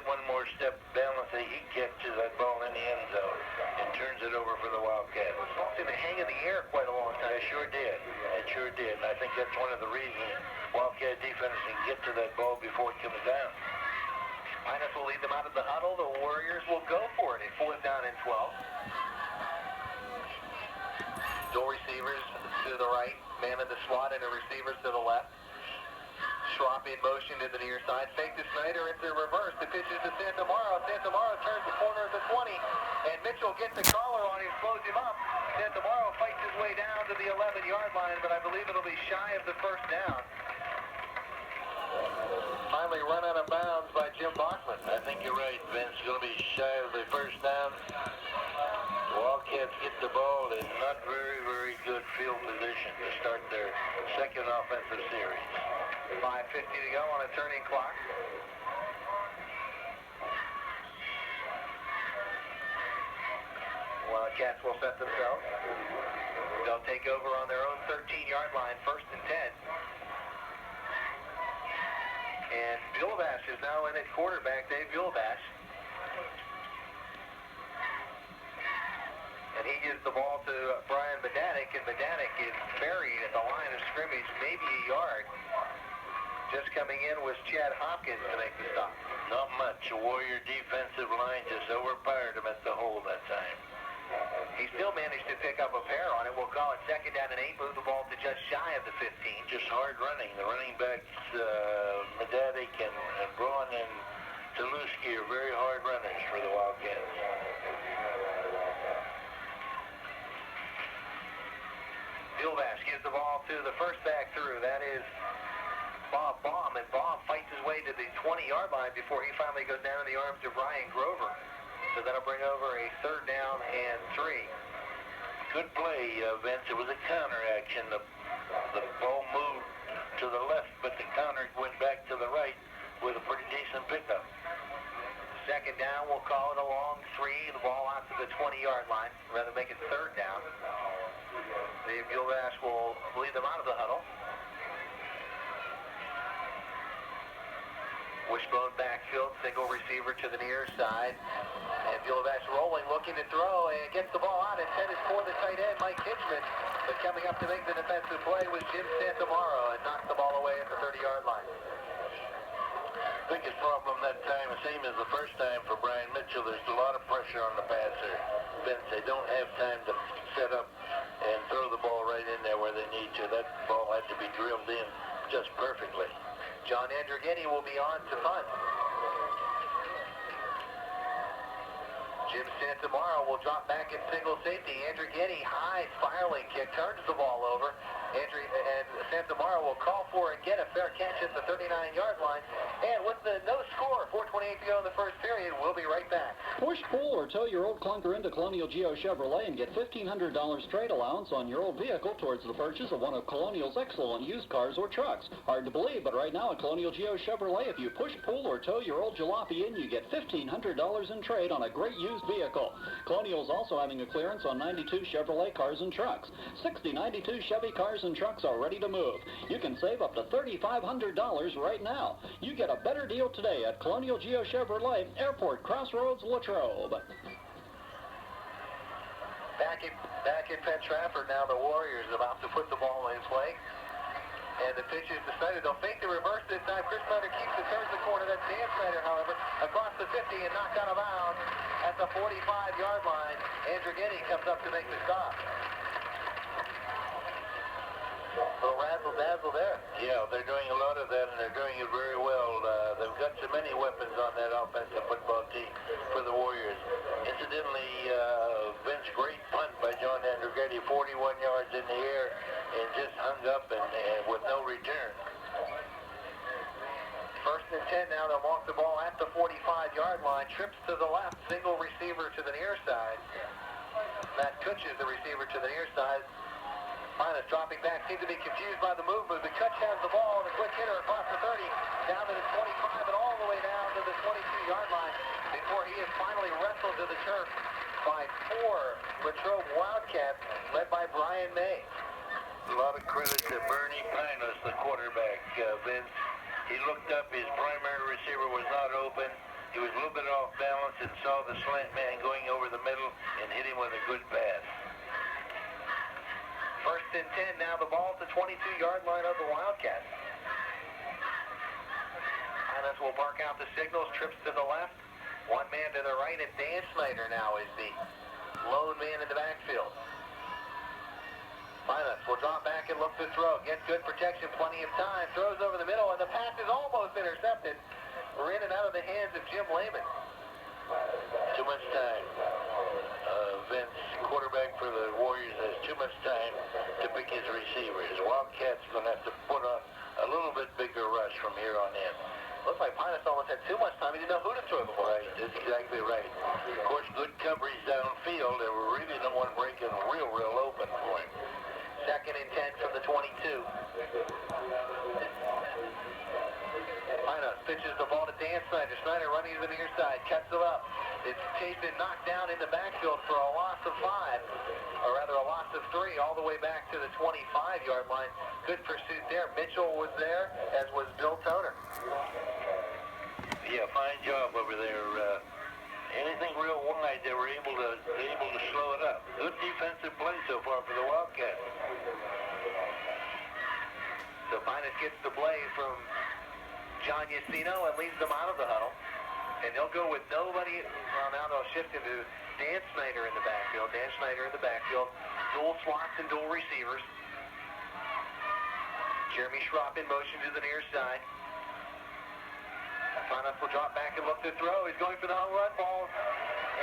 one more step balance, he catches that ball in the end zone and turns it over for the Wildcats. The ball seemed to hang in the air quite a long time. It sure did. It sure did. And I think that's one of the reasons Wildcat defense can get to that ball before it comes down. Minus will lead them out of the huddle. The Warriors will go for it. A 4th down and 12. Dual receivers to the right. Man in the slot and the receivers to the left. Schwab in motion to the near side. Fake to Snyder into reverse. The pitch is to Santamaro. Santamaro turns the corner at the 20. And Mitchell gets a collar on him, slows him up. Santamaro fights his way down to the 11-yard line, but I believe it'll be shy of the first down. Finally run out of bounds by Jim Bachman. I think you're right, Vince. Going to be shy of the first down. The Wildcats get the ball in not very, very good field position to start their second offensive series. 5:50 to go on a turning clock. Wildcats will set themselves. They'll take over on their own 13-yard line, 1st and 10. And Bilbash is now in at quarterback, Dave Bilbash. And he gives the ball to Brian Bedanek, and Bedanek is buried at the line of scrimmage, maybe a yard. Just coming in was Chad Hopkins to make the stop. Not much. The Warrior defensive line just overpowered him at the hole that time. He still managed to pick up a pair on it. We'll call it 2nd down and 8. Move the ball to just shy of the 15. Just hard running. The running backs, Medadik and Braun and Taluski are very hard runners for the Wildcats. Bilbash gives the ball to the first back through. That is Bob Baum, and Baum fights his way to the 20-yard line before he finally goes down in the arms of Ryan Grover. So that'll bring over a 3rd down and 3. Good play, Vince. It was a counter action. The ball moved to the left, but the counter went back to the right with a pretty decent pickup. 2nd down, we'll call it a long 3. The ball out to the 20-yard line. Rather make it 3rd down. Dave Gilbash will lead them out of the huddle. Wishbone backfield, single receiver to the near side. And Gilbash rolling, looking to throw, and gets the ball out. Intended for the tight end, Mike Hitchman. But coming up to make the defensive play was Jim Santamaro and knocked the ball away at the 30-yard line. Biggest problem that time, the same as the first time for Brian Mitchell, there's a lot of pressure on the passer. Vince, they don't have time to set up and throw the ball right in there where they need to. That ball had to be drilled in just perfectly. John Andrighetti will be on to punt. Jim Santamaro will drop back in single safety. Andrighetti, high spiraling kick, turns the ball over. And Santamaro will call for and get a fair catch at the 39-yard line. And with the no score, 4:28 to go in the first period, we'll be right back. Push, pull, or tow your old clunker into Colonial Geo Chevrolet and get $1,500 trade allowance on your old vehicle towards the purchase of one of Colonial's excellent used cars or trucks. Hard to believe, but right now at Colonial Geo Chevrolet, if you push, pull, or tow your old jalopy in, you get $1,500 in trade on a great used vehicle. Colonial's also having a clearance on 92 Chevrolet cars and trucks. 60 92 Chevy cars and trucks are ready to move. You can save up to $3,500 right now. You get a better deal today at Colonial Geo Chevrolet, Airport Crossroads, Latrobe. Back in Penn Trafford now, the Warriors about to put the ball in play. And the pitch is decided. They'll fake the reverse this time. Chris Snyder keeps it, turns the corner. That's Dan Snyder, however, across the 50 and knocked out of bounds at the 45-yard line. Andrighetti comes up to make the stop. A little razzle-dazzle there. Yeah, they're doing a lot of that, and they're doing it very well. They've got so many weapons on that offensive football team for the Warriors. Incidentally, Vince, great punt by John Andrighetti, 41 yards in the air, and just hung up and with no return. 1st and 10 now. They'll walk the ball at the 45-yard line. Trips to the left, single receiver to the near side. Matt Kutch is the receiver to the near side. Minus dropping back, seemed to be confused by the movement. The Kutch has the ball, and a quick hitter across the 30, down to the 25, and all the way down to the 22-yard line before he is finally wrestled to the turf by 4 Latrobe Wildcats, led by Brian May. A lot of credit to Bernie Pinus, the quarterback, Vince. He looked up, his primary receiver was not open. He was a little bit off balance and saw the slant man going over the middle and hit him with a good pass. First and 10, now the ball at the 22-yard line of the Wildcats. Pinus will mark out the signals, trips to the left. One man to the right, and Dan Snyder now is the lone man in the backfield. Pinus will drop back and look to throw. Gets good protection, plenty of time. Throws over the middle, and the pass is almost intercepted. We're in and out of the hands of Jim Lehman. Too much time. Vince, quarterback for the Warriors, has too much time to pick his receivers. Wildcats going to have to put on a little bit bigger rush from here on in. Looks like Pinus almost had too much time. He didn't know who to throw the ball. Right, that's exactly right. Of course, good coverage downfield. There were really no one breaking real open for him. Second and 10 from the 22. Pinus pitches the ball to Dan Snyder. Snyder running to the near side, cuts it up. It's chased and knocked down in the backfield for a loss of 5, or rather a loss of 3, all the way back to the 25-yard line. Good pursuit there. Mitchell was there, as was Bill Toner. Yeah, fine job over there. Anything real wide, they were able to slow it up. Good defensive play so far for the Wildcats. So Pinus gets the play from John Yacino and leads them out of the huddle. And they'll go with nobody. Well, now they'll shift into Dan Snyder in the backfield. Dan Snyder in the backfield. Dual slots and dual receivers. Jeremy Schropp in motion to the near side. Pinus will drop back and look to throw. He's going for the home run ball.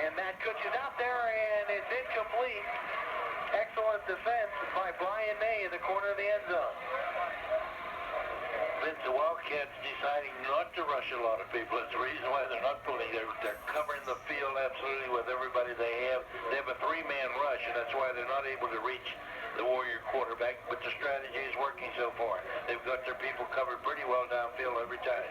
And Matt Kutch is out there, and it's incomplete. Excellent defense by Brian May in the corner of the end zone. Vince, the Wildcats deciding not to rush a lot of people. It's the reason why they're not pulling. They're covering the field absolutely with everybody they have. They have a 3-man rush, and that's why they're not able to reach the Warrior quarterback. But the strategy is working so far. They've got their people covered pretty well downfield every time.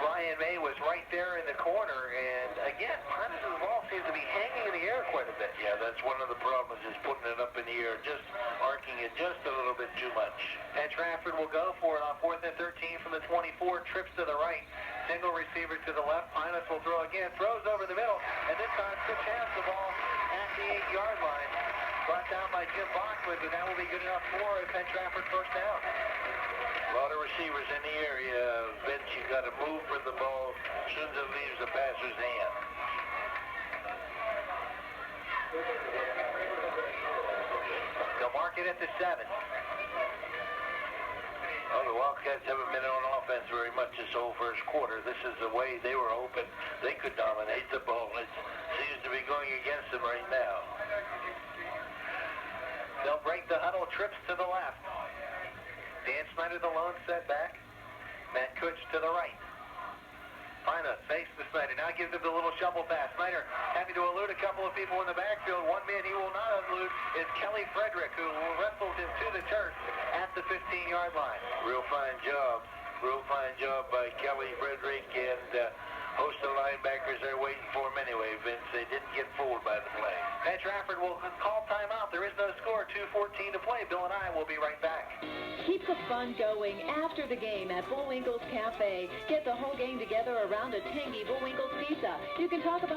Brian May was right there in the corner, and again, Pinus' ball seems to be hanging in the air quite a bit. Yeah, that's one of the problems, is putting it up in the air, just arcing it just a little bit too much. Penn Trafford will go for it on 4th and 13 from the 24, trips to the right, single receiver to the left. Pinus will throw again, throws over the middle, and this time Kutch has the ball at the 8-yard line. Brought down by Jim Bachman, but that will be good enough for a Penn Trafford first down. A lot of receivers in the area. Vince, you got to move for the ball as soon as it leaves the passer's hand. They'll mark it at the 7. Well, the Wildcats haven't been on offense very much this whole first quarter. This is the way they were hoping they could dominate the ball. It seems to be going against them right now. They'll break the huddle, trips to the left. Dan Snyder, the lone setback. Matt Kutch to the right. Pinus fakes to Snyder. Now gives him the little shovel pass. Snyder having to elude a couple of people in the backfield. One man he will not elude is Kelly Frederick, who wrestled him to the turf at the 15-yard line. Real fine job. Real fine job by Kelly Frederick, and host of linebackers are waiting for him anyway, Vince. They didn't get fooled by the play. Penn Trafford will call timeout. There is no score. 2:14 to play. Bill and I will be right back. Keep the fun going after the game at Bullwinkle's Cafe. Get the whole gang together around a tangy Bullwinkle's pizza. You can talk about